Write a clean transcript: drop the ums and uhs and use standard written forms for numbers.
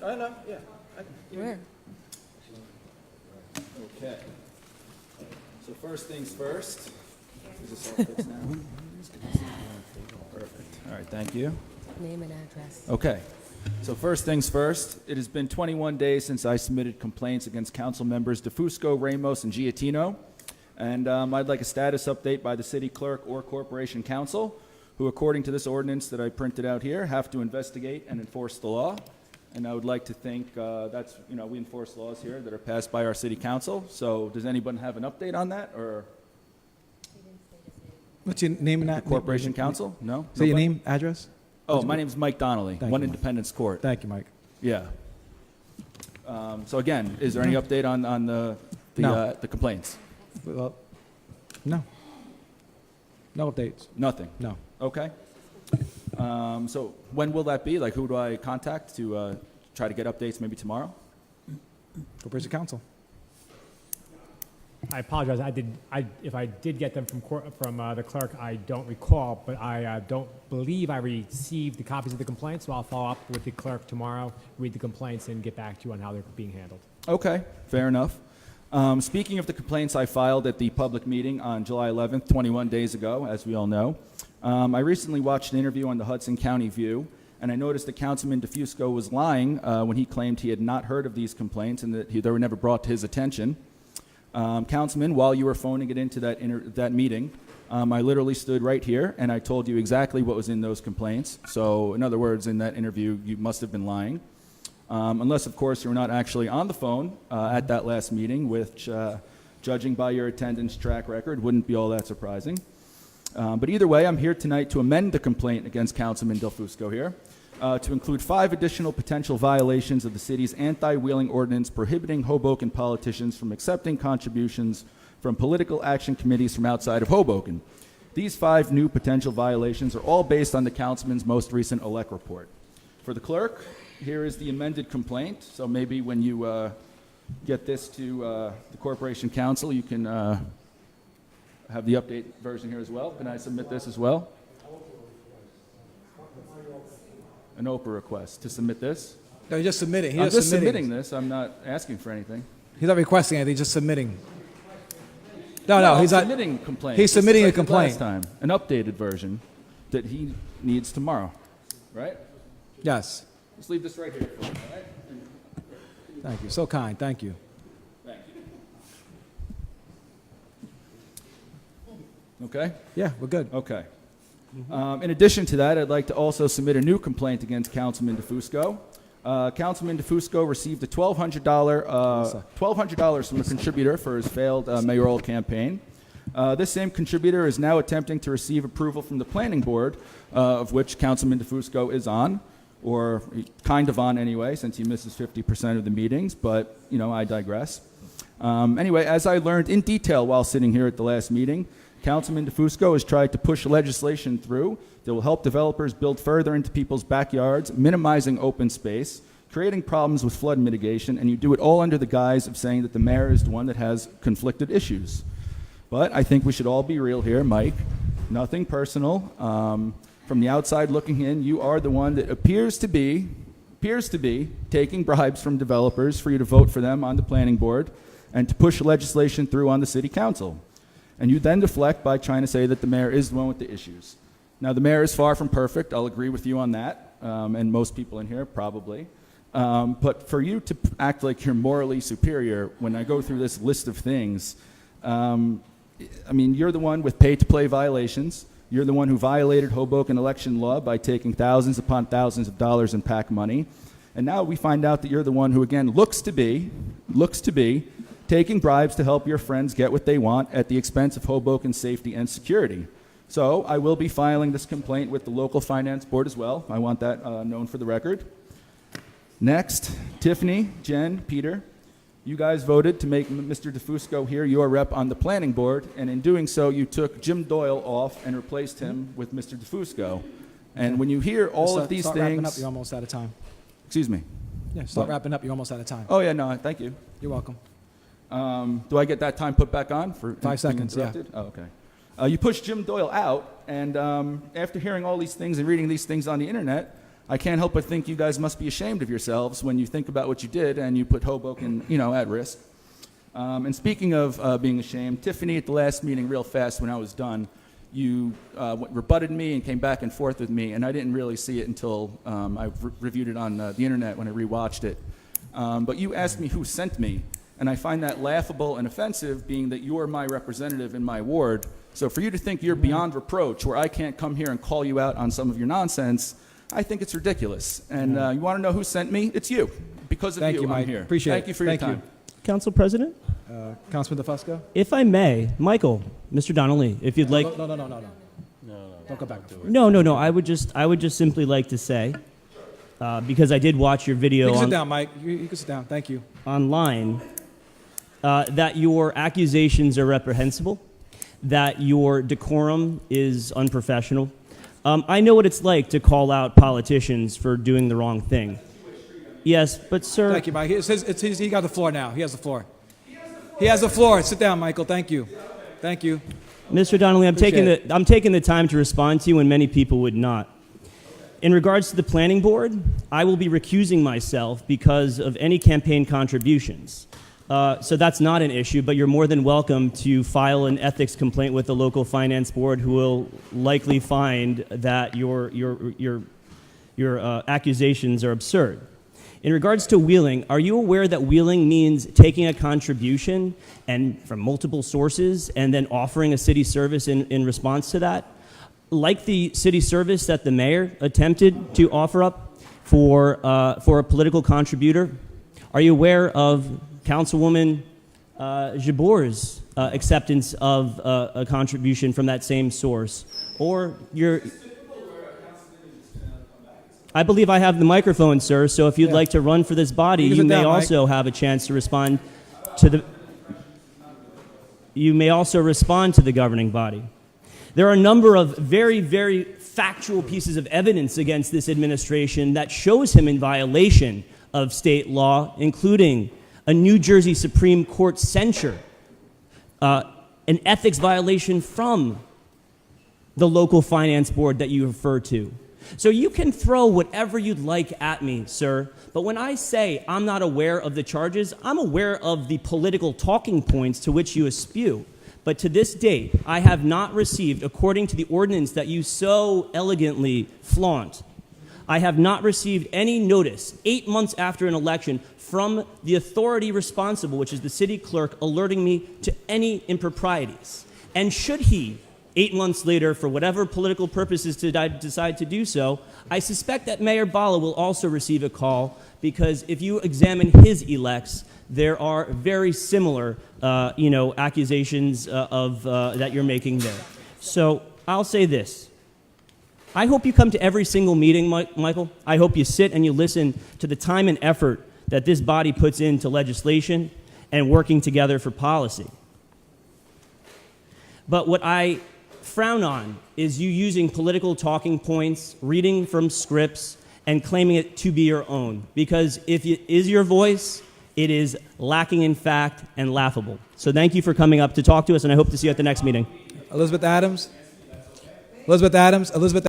I know, yeah. Where? Okay. So first things first. Is this all fixed now? Perfect. All right, thank you. Name and address. Okay. So first things first, it has been 21 days since I submitted complaints against council members DeFusco, Ramos, and Giattino. And I'd like a status update by the city clerk or corporation council, who, according to this ordinance that I printed out here, have to investigate and enforce the law. And I would like to think that's, we enforce laws here that are passed by our city council. So does anyone have an update on that, or What's your name and that? corporation council? No? Say your Nobody? name, address? Oh, my name is Mike Donnelly, Thank 1 you, Mike. Independence Court. Thank you, Mike. Yeah. So again, is there any update on No. the complaints? Well, no. No updates. Nothing. No. Okay. So when will that be? Like, who do I contact to try to get updates? Maybe tomorrow. Corporation Council. I apologize. If I did get them from the clerk, I don't recall, but I don't believe I received the copies of the complaints, so I'll follow up with the clerk tomorrow, read the complaints, and get back to you on how they're being handled. Okay. Fair enough. Speaking of the complaints I filed at the public meeting on July 11th, 21 days ago, as we all know, I recently watched an interview on the Hudson County View, and I noticed that Councilman DeFusco was lying when he claimed he had not heard of these complaints and that they were never brought to his attention. Councilman, while you were phoning it into that meeting, I literally stood right here and I told you exactly what was in those complaints. So, in other words, in that interview, you must have been lying. Unless, of course, you were not actually on the phone at that last meeting, which, judging by your attendance track record, wouldn't be all that surprising. But either way, I'm here tonight to amend the complaint against Councilman DeFusco here to include 5 additional potential violations of the city's anti-wheeling ordinance prohibiting Hoboken politicians from accepting contributions from political action committees from outside of Hoboken. These 5 new potential violations are all based on the councilman's most recent ELEC report. For the clerk, here is the amended complaint. So maybe when you get this to the Corporation Council, you can have the update version here as well. Can I submit this as well? An Oprah request to submit this? No, you just submit it. I'm just submitting this. I'm not asking for anything. He's not requesting anything. He's just submitting. No, I'm he's not. submitting complaint. He's Just submitting a like the complaint. Last time, an updated version that he needs tomorrow, right? Yes. Let's leave this right here. For him, all right? Thank you. So kind. Thank you. Thank you. Okay. Yeah, we're good. Okay. In addition to that, I'd like to also submit a new complaint against Councilman DeFusco. Councilman DeFusco received a $1,200 from a contributor for his failed mayoral campaign. This same contributor is now attempting to receive approval from the planning board, of which Councilman DeFusco is on, or kind of on anyway, since he misses 50% of the meetings, but, I digress. Anyway, as I learned in detail while sitting here at the last meeting, Councilman DeFusco has tried to push legislation through that will help developers build further into people's backyards, minimizing open space, creating problems with flood mitigation, and you do it all under the guise of saying that the mayor is the one that has conflicted issues. But I think we should all be real here, Mike. Nothing personal. From the outside looking in, you are the one that appears to be taking bribes from developers for you to vote for them on the planning board and to push legislation through on the city council. And you then deflect by trying to say that the mayor is the one with the issues. Now, the mayor is far from perfect. I'll agree with you on that, and most people in here probably. But for you to act like you're morally superior when I go through this list of things, you're the one with pay-to-play violations. You're the one who violated Hoboken election law by taking thousands upon thousands of dollars in PAC money. And now we find out that you're the one who, again, looks to be taking bribes to help your friends get what they want at the expense of Hoboken's safety and security. So I will be filing this complaint with the local finance board as well. I want that known for the record. Next, Tiffany, Jen, Peter, you guys voted to make Mr. DeFusco here your rep on the planning board, and in doing so, you took Jim Doyle off and replaced him with Mr. DeFusco. And when you hear all of these start wrapping up. things... You're almost out of time. Excuse me. Yeah, start What? wrapping up. You're almost out of time. Oh, yeah, no, thank you. You're welcome. Do I get that time put back on? For 5 seconds, yeah. interrupted? Oh, okay. You pushed Jim Doyle out, and after hearing all these things and reading these things on the internet, I can't help but think you guys must be ashamed of yourselves when you think about what you did and you put Hoboken, at risk. And speaking of being ashamed, Tiffany, at the last meeting, real fast when I was done, you rebutted me and came back and forth with me, and I didn't really see it until I reviewed it on the internet when I rewatched it. But you asked me who sent me, and I find that laughable and offensive, being that you're my representative in my ward. So for you to think you're beyond reproach, where I can't come here and call you out on some of your nonsense, I think it's ridiculous. And you want to know who sent me? It's you. Because of Thank you, I'm Mike. here. Appreciate Thank it. you for your Thank you. time. Council President, Councilman DeFusco? if I may, Michael, Mr. Donnelly, if you'd like. No. Don't go back to it. No. I would just simply like to say, because I did watch your You video can sit down, Mike. You can sit down. Thank you. online, that your accusations are reprehensible, that your decorum is unprofessional. I know what it's like to call out politicians for doing the wrong thing. Yes, but sir. Thank you, Mike. He got the floor now. He has the floor. He has the floor. Sit down, Michael. Thank you. Thank you. Mr. Donnelly, I'm Appreciate taking the time to respond to you when many people would not. In regards to the planning board, I will be recusing myself because of any campaign contributions. So that's not an issue, but you're more than welcome to file an ethics complaint with the local finance board, who will likely find that your accusations are absurd. In regards to wheeling, are you aware that wheeling means taking a contribution and from multiple sources and then offering a city service in response to that? Like the city service that the mayor attempted to offer up for a political contributor? Are you aware of Councilwoman Jabour's acceptance of a contribution from that same source? Or I believe I have the microphone, sir, so if you'd like to run for this body, You can you sit may down, Mike. also have a chance to respond to the... You may also respond to the governing body. There are a number of very, very factual pieces of evidence against this administration that shows him in violation of state law, including a New Jersey Supreme Court censure, an ethics violation from the local finance board that you refer to. So you can throw whatever you'd like at me, sir, but when I say I'm not aware of the charges, I'm aware of the political talking points to which you spew. But to this date, I have not received, according to the ordinance that you so elegantly flaunt, I have not received any notice 8 months after an election from the authority responsible, which is the city clerk, alerting me to any improprieties. And should he, 8 months later, for whatever political purposes decide to do so, I suspect that Mayor Bala will also receive a call, because if you examine his elects, there are very similar, accusations that you're making there. So I'll say this. I hope you come to every single meeting, Michael. I hope you sit and you listen to the time and effort that this body puts into legislation and working together for policy. But what I frown on is you using political talking points, reading from scripts, and claiming it to be your own. Because if it is your voice, it is lacking in fact and laughable. So thank you for coming up to talk to us, and I hope to see you at the next meeting. Elizabeth Adams.